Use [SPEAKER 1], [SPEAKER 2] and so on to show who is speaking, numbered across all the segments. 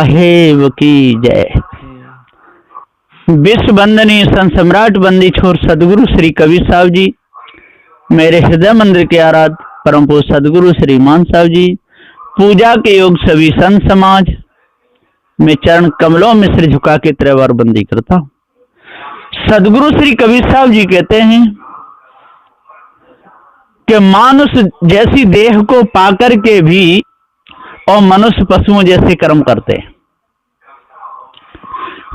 [SPEAKER 1] महादेव की जय। विश्व वंदनीय संत सम्राट बंदी छोर सदगुरु श्री कबीर साहब जी, मेरे हृदय मंदिर के आराध परम पूज्य सदगुरु श्री मान साहब जी, पूजा के योग सभी संत समाज, मैं चरण कमलों में सिर झुका के त्रैवार बंदी करता हूं। सदगुरु श्री कबीर साहब जी कहते हैं कि मानुष जैसी देह को पाकर के भी और मनुष्य पशुओं जैसे कर्म करते हैं।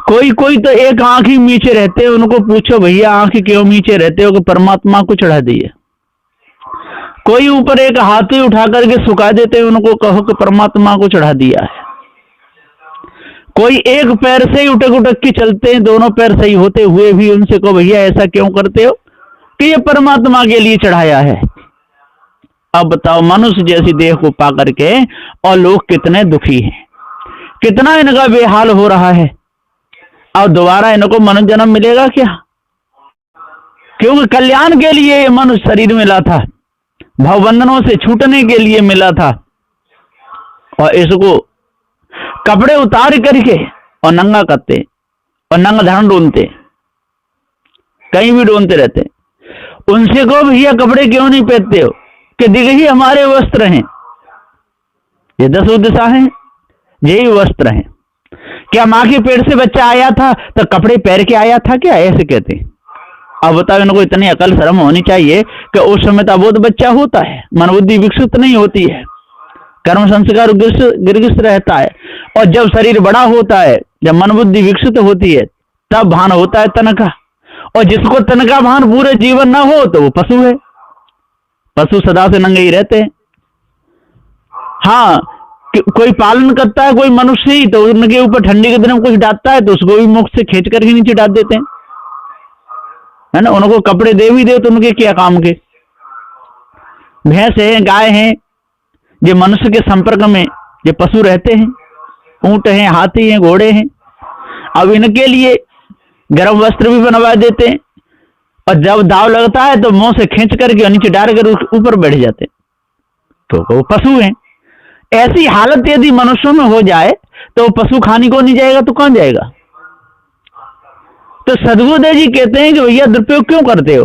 [SPEAKER 1] कोई कोई तो एक आंख ही नीचे रहते हैं, उनको पूछो भैया आंख क्यों नीचे रहते हो, कि परमात्मा को चढ़ा दिए। कोई ऊपर एक हाथ ही उठा करके सुखा देते हैं, उनको कहो कि परमात्मा को चढ़ा दिया है। कोई एक पैर से ही उटक उटक के चलते हैं, दोनों पैर सही होते हुए भी उनसे कहो भैया ऐसा क्यों करते हो, कि ये परमात्मा के लिए चढ़ाया है। अब बताओ मनुष्य जैसी देह को पा करके और लोग कितने दुखी हैं, कितना इनका बेहाल हो रहा है। और दोबारा इनको मनुष्य जन्म मिलेगा क्या? क्योंकि कल्याण के लिए मनुष्य शरीर मिला था, भवबंधनों से छूटने के लिए मिला था, और इसको कपड़े उतार करके और नंगा करते और नंगा धरण ढूंढते, कहीं भी ढूंढते रहते। उनसे कहो भैया कपड़े क्यों नहीं पहनते हो, कि दिख ही हमारे वस्त्र हैं, ये 10 दिशा हैं, यही वस्त्र हैं। क्या माँ के पेट से बच्चा आया था तो कपड़े पहन के आया था क्या? ऐसे कहते हैं। अब बताओ इनको इतनी अकल शर्म होनी चाहिए कि उस समय तो अबोध बच्चा होता है, मन बुद्धि विकसित नहीं होती है, कर्म संस्कार गिरगिस्ट रहता है, और जब शरीर बड़ा होता है, जब मन बुद्धि विकसित होती है, तब भान होता है तन का। और जिसको तन का भान पूरे जीवन ना हो तो वो पशु है। पशु सदा से नंगे ही रहते हैं। हाँ, कोई पालन करता है कोई मनुष्य ही, तो उनके ऊपर ठंडी के दिन में कुछ डालता है तो उसको भी मुख से खींच करके नीचे डाल देते हैं, है ना। उनको कपड़े दे भी दे तो उनके क्या काम के। भैंस है, गाय है, ये मनुष्य के संपर्क में ये पशु रहते हैं। ऊंट हैं, हाथी हैं, घोड़े हैं। अब इनके लिए गर्म वस्त्र भी बनवा देते हैं, और जब दाव लगता है तो मुंह से खींच करके नीचे डाल कर ऊपर बैठ जाते हैं, तो वो पशु हैं। ऐसी हालत यदि मनुष्यों में हो जाए तो पशु खाने को नहीं जाएगा तो कौन जाएगा? तो सदगुरुदेव जी कहते हैं कि भैया दुरुपयोग क्यों करते हो?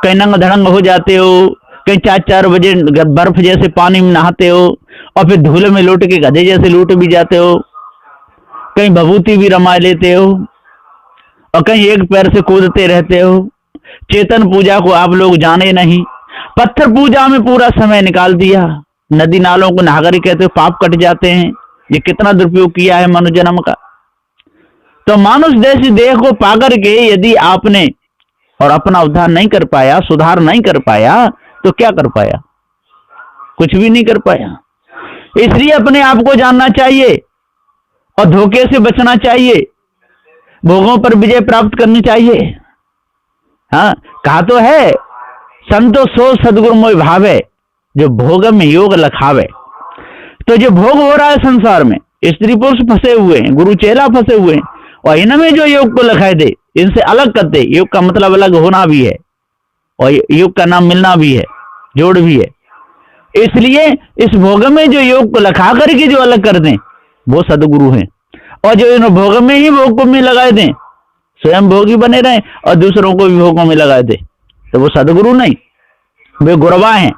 [SPEAKER 1] कहीं नंग धड़ंग हो जाते हो, कहीं 4-4 बजे बर्फ जैसे पानी में नहाते हो, और फिर धूल में लौट के गधे जैसे लूट भी जाते हो, कहीं भभूति भी रमा लेते हो, और कहीं एक पैर से कूदते रहते हो। चेतन पूजा को आप लोग जाने नहीं, पत्थर पूजा में पूरा समय निकाल दिया। नदी नालों को नागरिक कहते हो, पाप कट जाते हैं। ये कितना दुरुपयोग किया है मनुष्य जन्म का। तो मानुष जैसी देह को पाकर के यदि आपने और अपना उद्धार नहीं कर पाया, सुधार नहीं कर पाया, तो क्या कर पाया? कुछ भी नहीं कर पाया। इसलिए अपने आप को जानना चाहिए और धोखे से बचना चाहिए, भोगों पर विजय प्राप्त करनी चाहिए। हाँ, कहा तो है संतो सो सदगुरु मोहि भावे, जो भोग में योग लखावे। तो जो भोग हो रहा है संसार में, स्त्री पुरुष फंसे हुए हैं, गुरु चेला फंसे हुए हैं, और इनमें जो योग को लखाए दे, इनसे अलग कर दे। योग का मतलब अलग होना भी है, और योग का नाम मिलना भी है, जोड़ भी है। इसलिए इस भोग में जो योग को लखा करके जो अलग कर दें, वो सदगुरु हैं। और जो इन भोग में ही भोग को में लगा दें, स्वयं भोगी बने रहें और दूसरों को भी भोगों में लगा दे, तो वो सदगुरु नहीं, वे गुरबा हैं।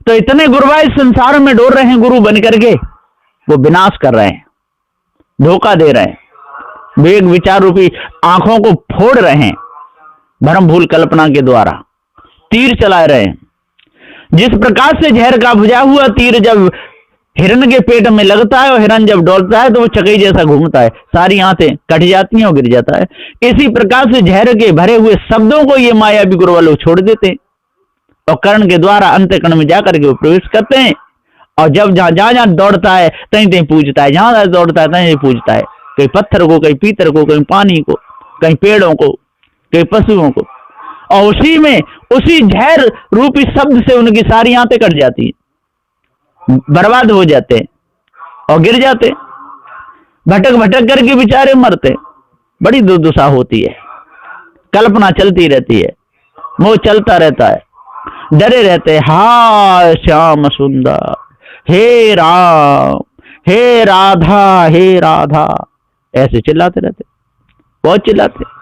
[SPEAKER 1] तो इतने गुरबा इस संसार में डोर रहे हैं गुरु बन करके, वो विनाश कर रहे हैं, धोखा दे रहे हैं, वेग विचार रूपी आंखों को फोड़ रहे हैं, भ्रम भूल कल्पना के द्वारा तीर चला रहे हैं। जिस प्रकार से जहर का भुजा हुआ तीर जब हिरण के पेट में लगता है और हिरण जब डोलता है तो वो चकई जैसा घूमता है, सारी आंतें कट जाती हैं और गिर जाता है। इसी प्रकार से जहर के भरे हुए शब्दों को ये मायावी गुरु वाले छोड़ देते हैं, और कर्ण के द्वारा अंतःकरण में जाकर के वो प्रवेश करते हैं। और जब जहां दौड़ता है कहीं कहीं पूजता है, जहां दौड़ता है कहीं पूजता है, कहीं पत्थर को, कहीं पीतर को, कहीं पानी को, कहीं पेड़ों को, कहीं पशुओं को। और उसी में उसी जहर रूपी शब्द से उनकी सारी आंतें कट जाती है, बर्बाद हो जाते हैं और गिर जाते, भटक भटक करके बेचारे मरते। बड़ी दुर्दशा होती है। कल्पना चलती रहती है, मोह चलता रहता है, डरे रहते हैं। हाय श्याम सुंदर, हे राम, हे राधा हे राधा, ऐसे चिल्लाते रहते, बहुत चिल्लाते।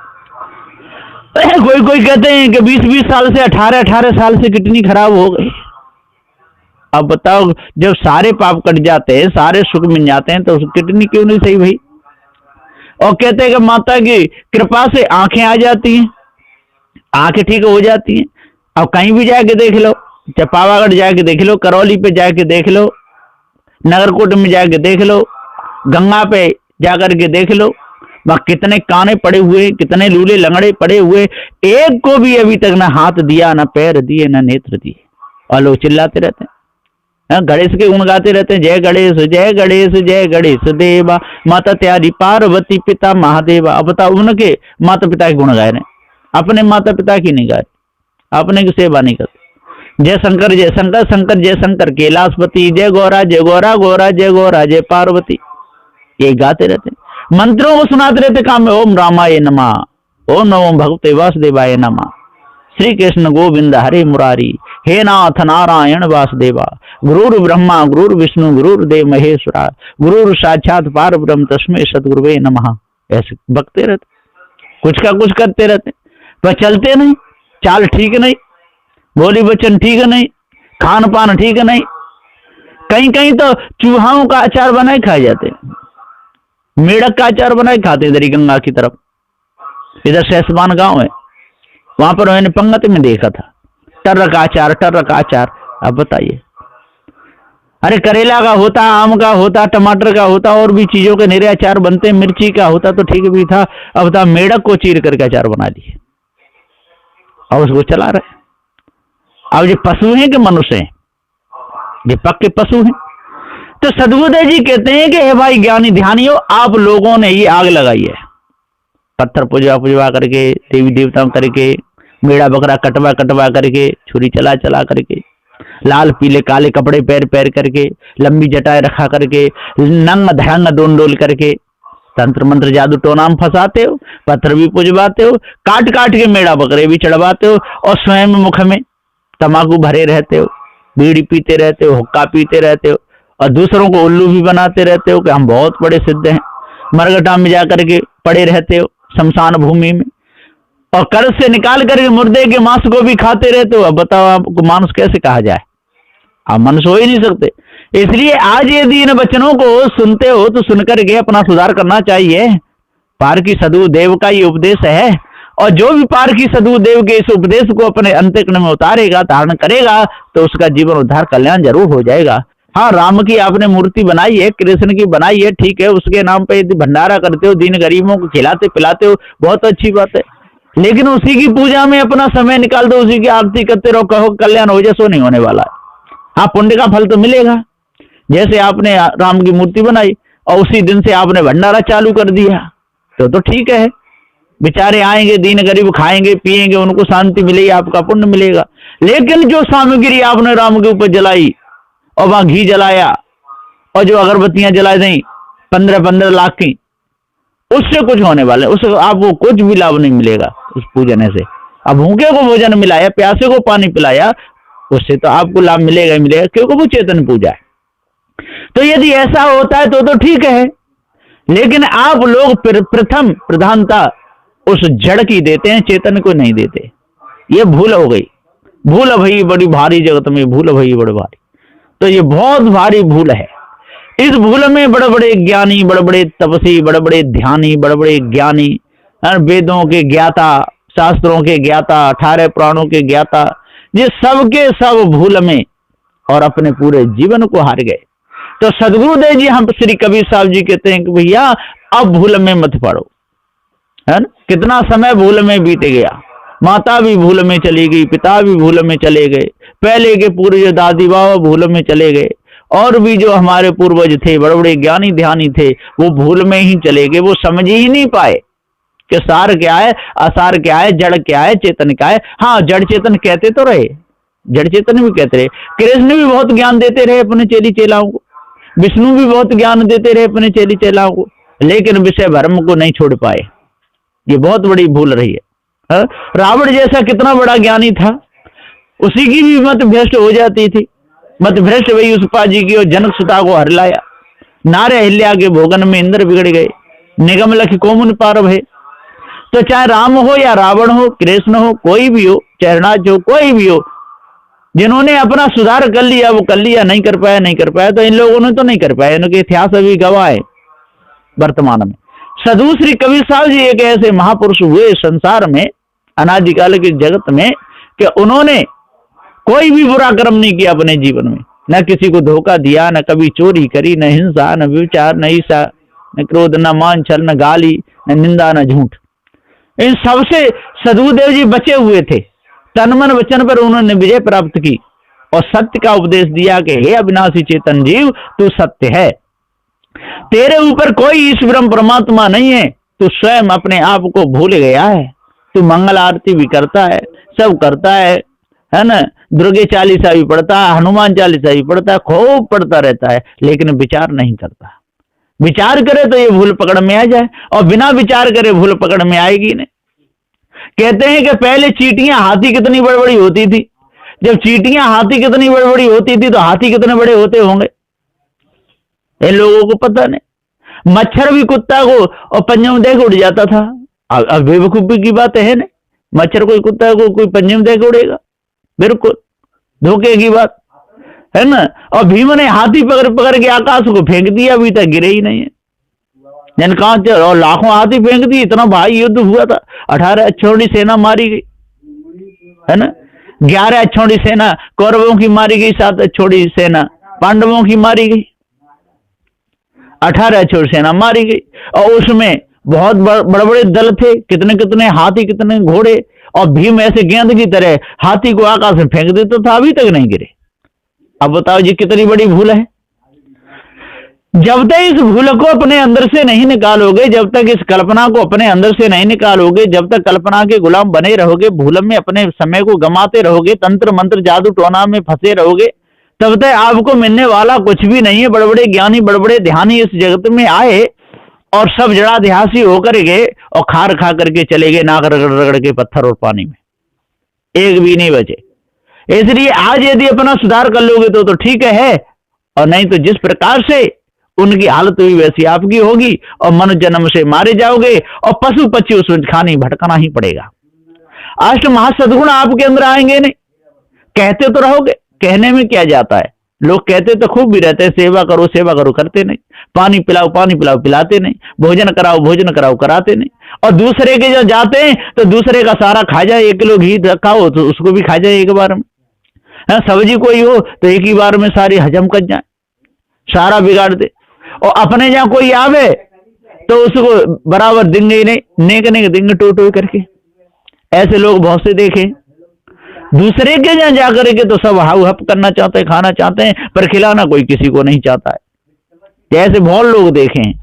[SPEAKER 1] कोई कोई कहते हैं कि 20-20 साल से 18-18 साल से किडनी खराब हो गई। अब बताओ, जब सारे पाप कट जाते हैं, सारे सुख मिल जाते हैं, तो किडनी क्यों नहीं सही भाई? और कहते हैं कि माता की कृपा से आंखें आ जाती हैं, आंखें ठीक हो जाती हैं। अब कहीं भी जाके देख लो, चाहे पावागढ़ जाके देख लो, करौली पे जाके देख लो, नगरकोट में जाके देख लो, गंगा पे जाकर के देख लो, वहां कितने काने पड़े हुए, कितने लूले लंगड़े पड़े हुए, एक को भी अभी तक ना हाथ दिया, ना पैर दिए, ना नेत्र दिए, और लोग चिल्लाते रहते हैं, गणेश के गुण गाते रहते हैं, जय गणेश जय गणेश जय गणेश देवा, माता त्यारी पार्वती पिता महादेवा। अब बताओ, उनके माता पिता के गुण गाए रहे, अपने माता पिता की नहीं गाए, अपने की सेवा नहीं करते। जय शंकर जय शंकर, शंकर जय शंकर, कैलाशपति जय गौरा जय गौरा, गौरा जय गौरा जय पार्वती, ये गाते रहते हैं, मंत्रों को सुनाते रहते काम में। ओम रामाय नमः, ओम नमो भगवते वासुदेवाय नमः, श्री कृष्ण गोविंद हरे मुरारी, हे नाथ नारायण वासुदेवा, गुरुर ब्रह्मा गुरुर विष्णु गुरुर्देव महेश्वरा, गुरुर साक्षात पार ब्रह्म तस्मै सद्गुरुवे नमः। ऐसे बकते रहते, कुछ का कुछ करते रहते, पर चलते नहीं, चाल ठीक नहीं, बोली वचन ठीक नहीं, खान पान ठीक नहीं, कहीं कहीं तो चूहाओं का अचार बनाए खाए जाते, मेढक का अचार बनाए खाते इधर गंगा की तरफ, इधर सहसवान गांव है, वहां पर मैंने पंगत में देखा था, टर्र का अचार, टर्र का अचार। अब बताइए, अरे करेला का होता, आम का होता, टमाटर का होता, और भी चीजों के निरे अचार बनते, मिर्ची का होता तो ठीक भी था। अब बता, मेढक को चीर करके अचार बना लिए और उसको चला रहे। अब ये पशु हैं कि मनुष्य हैं? ये पक्के पशु हैं। तो सदगुरुदेव जी कहते हैं कि हे भाई ज्ञानी ध्यानियों, आप लोगों ने ये आग लगाई है, पत्थर पूजवा पूजवा करके, देवी देवताओं करके, मेढ़ा बकरा कटवा कटवा करके, छुरी चला चला करके, लाल पीले काले कपड़े पैर पैर करके, लंबी जटाएं रखा करके, नंग धड़ंग डोल डोल करके, तंत्र मंत्र जादू टोना में फंसाते हो, पत्थर भी पुजवाते हो, काट काट के मेढ़ा बकरे भी चढ़वाते हो, और स्वयं मुख में तंबाकू भरे रहते हो, बीड़ी पीते रहते हो, हुक्का पीते रहते हो, और दूसरों को उल्लू भी बनाते रहते हो कि हम बहुत बड़े सिद्ध हैं। मरगटा में जाकर के पड़े रहते हो शमशान भूमि में, और कर्ज से निकाल करके मुर्दे के मांस को भी खाते रहते हो। अब बताओ, आपको मांस कैसे कहा जाए? आप मनुष्य हो ही नहीं सकते। इसलिए आज यदि इन वचनों को सुनते हो तो सुनकर के अपना सुधार करना चाहिए। पारकी सदगुरुदेव का ये उपदेश है, और जो भी पारकी सदगुरुदेव के इस उपदेश को अपने अंतःकरण में उतारेगा, धारण करेगा, तो उसका जीवन उद्धार कल्याण जरूर हो जाएगा। हाँ, राम की आपने मूर्ति बनाई है, कृष्ण की बनाई है, ठीक है, उसके नाम पे यदि भंडारा करते हो, दीन गरीबों को खिलाते पिलाते हो, बहुत अच्छी बात है, लेकिन उसी की पूजा में अपना समय निकाल दो, उसी की आरती करते रहो, कहो कल्याण हो जाए, सो नहीं होने वाला है। हाँ, पुण्य का फल तो मिलेगा। जैसे आपने राम की मूर्ति बनाई और उसी दिन से आपने भंडारा चालू कर दिया, तो ठीक है, बेचारे आएंगे, दीन गरीब खाएंगे पिएंगे, उनको शांति मिलेगी, आपका पुण्य मिलेगा। लेकिन जो सामग्री आपने राम के ऊपर जलाई, और वहां घी जलाया, और जो अगरबत्तियां जलाई दी 15-15 लाख की, उससे कुछ होने वाले, उससे आपको कुछ भी लाभ नहीं मिलेगा उस पूजन से। अब भूखे को भोजन मिलाया, प्यासे को पानी पिलाया, उससे तो आपको लाभ मिलेगा ही मिलेगा, क्योंकि वो चेतन पूजा है। तो यदि ऐसा होता है तो ठीक है, लेकिन आप लोग प्रथम प्रधानता उस जड़ की देते हैं, चेतन को नहीं देते। ये भूल हो गई, भूल भई बड़ी भारी जगत में, भूल भई बड़ी भारी। तो ये बहुत भारी भूल है। इस भूल में बड़े बड़े ज्ञानी, बड़े बड़े तपस्वी, बड़े बड़े ध्यानी, बड़े बड़े ज्ञानी, वेदों के ज्ञाता, शास्त्रों के ज्ञाता, 18 पुराणों के ज्ञाता, ये सब के सब भूल में और अपने पूरे जीवन को हार गए। तो सदगुरुदेव जी, हम श्री कबीर साहब जी कहते हैं कि भैया अब भूल में मत पड़ो, है ना। कितना समय भूल में बीत गया, माता भी भूल में चली गई, पिता भी भूल में चले गए, पहले के पूर्वज दादी बाबा भूल में चले गए, और भी जो हमारे पूर्वज थे, बड़े बड़े ज्ञानी ध्यानी थे, वो भूल में ही चले गए। वो समझ ही नहीं पाए कि सार क्या है, असार क्या है, जड़ क्या है, चेतन क्या है। हाँ, जड़ चेतन कहते तो रहे, जड़ चेतन भी कहते रहे, कृष्ण भी बहुत ज्ञान देते रहे अपने चेली चेलाओं को, विष्णु भी बहुत ज्ञान देते रहे अपने चेली चेलाओं को, लेकिन विषय भ्रम को नहीं छोड़ पाए। ये बहुत बड़ी भूल रही है। रावण जैसा कितना बड़ा ज्ञानी था, उसी की भी मत भ्रष्ट हो जाती थी। मत भ्रष्ट वही उसपा जी की, और जनक सुता को हर लाया। नारे अहिल्या के भोगन में इंद्र बिगड़ गए, निगम लखी कोमुन पार भय। तो चाहे राम हो या रावण हो, कृष्ण हो, कोई भी हो, चरणाच हो, कोई भी हो, जिन्होंने अपना सुधार कर लिया वो कर लिया, नहीं कर पाया नहीं कर पाया। तो इन लोगों ने तो नहीं कर पाया, इनके इतिहास अभी गवाह है वर्तमान में। साधु श्री कबीर साहब जी एक ऐसे महापुरुष हुए संसार में, अनादिकाल के जगत में, कि उन्होंने कोई भी बुरा कर्म नहीं किया अपने जीवन में, न किसी को धोखा दिया, न कभी चोरी करी, न हिंसा, न व्यभिचार, न ईर्ष्या, न क्रोध, न मान छल, न गाली, न निंदा, न झूठ। इन सबसे सदगुरुदेव जी बचे हुए थे। तन मन वचन पर उन्होंने विजय प्राप्त की और सत्य का उपदेश दिया कि हे अविनाशी चेतन जीव, तू सत्य है, तेरे ऊपर कोई ईश्वर परमात्मा नहीं है, तू स्वयं अपने आप को भूल गया है। तू मंगल आरती भी करता है, सब करता है ना, दुर्गे चालीसा भी पढ़ता है, हनुमान चालीसा भी पढ़ता है, खूब पढ़ता रहता है, लेकिन विचार नहीं करता। विचार करे तो ये भूल पकड़ में आ जाए, और बिना विचार करे भूल पकड़ में आएगी नहीं। कहते हैं कि पहले चींटियां हाथी कितनी बड़ी बड़ी होती थी। जब चींटियां हाथी कितनी बड़ी बड़ी होती थी तो हाथी कितने बड़े होते होंगे, इन लोगों को पता नहीं। मच्छर भी कुत्ता को और पंजे में देख उड़ जाता था। अब बेवकूफी की बात है ना, मच्छर कोई कुत्ता को कोई पंजे में देख उड़ेगा? बिल्कुल धोखे की बात है ना। और भीम ने हाथी पकड़ पकड़ के आकाश को फेंक दिया, अभी तक गिरे ही नहीं है। जन कहा और लाखों हाथी फेंक दी, इतना भाई युद्ध हुआ था। 18 अक्षौणी सेना मारी गई है ना, 11 अक्षौणी सेना कौरवों की मारी गई, 7 अक्षौणी सेना पांडवों की मारी गई, 18 अक्षौणी सेना मारी गई। और उसमें बहुत बड़े बड़े दल थे, कितने कितने हाथी, कितने घोड़े, और भीम ऐसे गेंद की तरह हाथी को आकाश में फेंक देता था, अभी तक नहीं गिरे। अब बताओ जी कितनी बड़ी भूल है। जब तक इस भूल को अपने अंदर से नहीं निकालोगे, जब तक इस कल्पना को अपने अंदर से नहीं निकालोगे, जब तक कल्पना के गुलाम बने रहोगे, भूल में अपने समय को गमाते रहोगे, तंत्र मंत्र जादू टोना में फंसे रहोगे, तब तक आपको मिलने वाला कुछ भी नहीं है। बड़े बड़े ज्ञानी, बड़े बड़े ध्यानी इस जगत में आए और सब जड़ाध्यासी होकर गए और खार खा करके चले गए, नाक रगड़ रगड़ के पत्थर और पानी में, एक भी नहीं बचे। इसलिए आज यदि अपना सुधार कर लोगे तो ठीक है, और नहीं तो जिस प्रकार से उनकी हालत हुई वैसी आपकी होगी, और मनुष्य जन्म से मारे जाओगे, और पशु पक्षी उसमें खानी भटकना ही पड़ेगा। अष्ट महासद्गुण आपके अंदर आएंगे नहीं। कहते तो रहोगे, कहने में क्या जाता है, लोग कहते तो खूब भी रहते हैं, सेवा करो करते नहीं, पानी पिलाओ पिलाते नहीं, भोजन कराओ कराते नहीं। और दूसरे के जो जाते हैं तो दूसरे का सारा खा जाए, 1 किलो घी रखा हो तो उसको भी खा जाए एक बार में, सब्जी कोई हो तो एक ही बार में सारी हजम कर जाए, सारा बिगाड़ दे। और अपने जहां कोई आवे तो उसको बराबर देंगे ही नहीं, नेक देंगे टो करके। ऐसे लोग बहुत से देखे। दूसरे के जहां जाकर के तो सब हाउ हप करना चाहते हैं, खाना चाहते हैं, पर खिलाना कोई किसी को नहीं चाहता है। ऐसे बहुत लोग देखे हैं।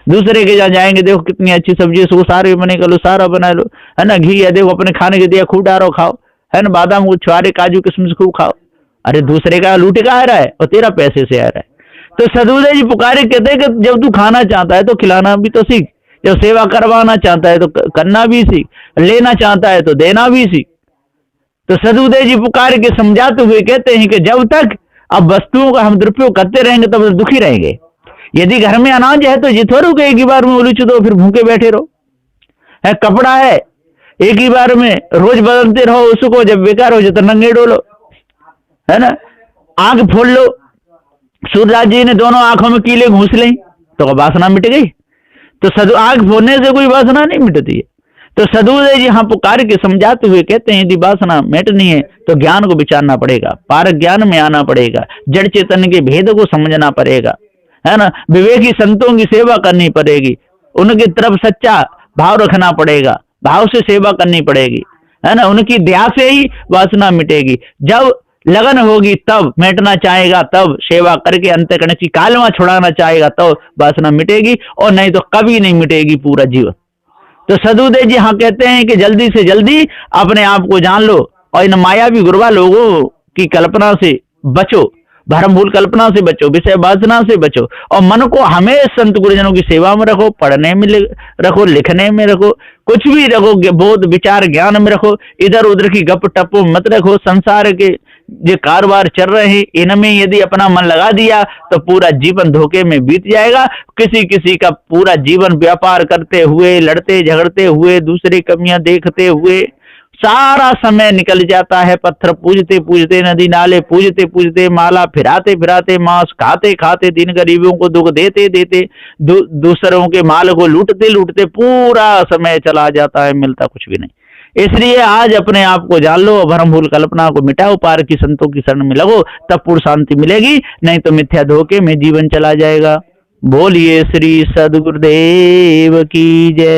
[SPEAKER 1] दूसरे के जहां जाएंगे, देखो कितनी अच्छी सब्जी, उसको सारे बने कर लो, सारा बना लो, है ना, घी है, देखो अपने खाने के दिया खूब डारो खाओ, है ना, बादाम छुआरे काजू किशमिश खूब खाओ। अरे दूसरे का लूट का आ रहा है और तेरा पैसे से आ रहा है। तो सदगुरुदेव जी पुकारे, कहते हैं कि जब तू खाना चाहता है तो खिलाना भी तो सीख, जब सेवा करवाना चाहता है तो करना भी सीख, लेना चाहता है तो देना भी सीख। तो सदगुरुदेव जी पुकार के समझाते हुए कहते हैं कि जब तक अब वस्तुओं का हम दुरुपयोग करते रहेंगे तब दुखी रहेंगे। यदि घर में अनाज है तो जिथोरू के एक ही बार में उलूच दो, फिर भूखे बैठे रहो। है कपड़ा है, एक ही बार में रोज बदलते रहो उसको, जब बेकार हो जाए तो नंगे डोलो, है ना। आंख फोड़ लो, सूर्यराज जी ने दोनों आंखों में कीले घूस ली तो वासना मिट गई। तो आंख फोड़ने से कोई वासना नहीं मिटती है। तो सदगुरुदेव जी हाँ पुकार के समझाते हुए कहते हैं, यदि वासना मिटनी है तो ज्ञान को विचारना पड़ेगा, पारक ज्ञान में आना पड़ेगा, जड़ चेतन के भेद को समझना पड़ेगा, है ना। विवेकी संतों की सेवा करनी पड़ेगी, उनकी तरफ सच्चा भाव रखना पड़ेगा, भाव से सेवा करनी पड़ेगी, है ना। उनकी दया से ही वासना मिटेगी। जब लगन होगी तब मिटना चाहेगा, तब सेवा करके अंतःकरण की कालवा छुड़ाना चाहेगा तो वासना मिटेगी, और नहीं तो कभी नहीं मिटेगी पूरा जीवन। तो सदगुरुदेव जी हाँ कहते हैं कि जल्दी से जल्दी अपने आप को जान लो और इन मायावी गुरुवा लोगों की कल्पना से बचो, भ्रमभूल कल्पना से बचो, विषय वासना से बचो, और मन को हमेशा संत गुरुजनों की सेवा में रखो, पढ़ने में रखो, लिखने में रखो, कुछ भी रखो, बोध विचार ज्ञान में रखो। इधर उधर की गप टप मत रखो, संसार के ये कारोबार चल रहे हैं, इनमें यदि अपना मन लगा दिया तो पूरा जीवन धोखे में बीत जाएगा। किसी किसी का पूरा जीवन व्यापार करते हुए, लड़ते झगड़ते हुए, दूसरी कमियां देखते हुए सारा समय निकल जाता है। पत्थर पूजते पूजते, नदी नाले पूजते पूजते, माला फिराते फिराते, मांस खाते खाते, दिन गरीबों को दुख देते देते, दूसरों के माल को लूटते लूटते पूरा समय चला जाता है, मिलता कुछ भी नहीं। इसलिए आज अपने आप को जान लो, भ्रम भूल कल्पना को मिटाओ, पार की संतों की शरण में लगो, तब पूर्ण शांति मिलेगी, नहीं तो मिथ्या धोखे में जीवन चला जाएगा। बोलिए श्री सद्गुरुदेव की जय।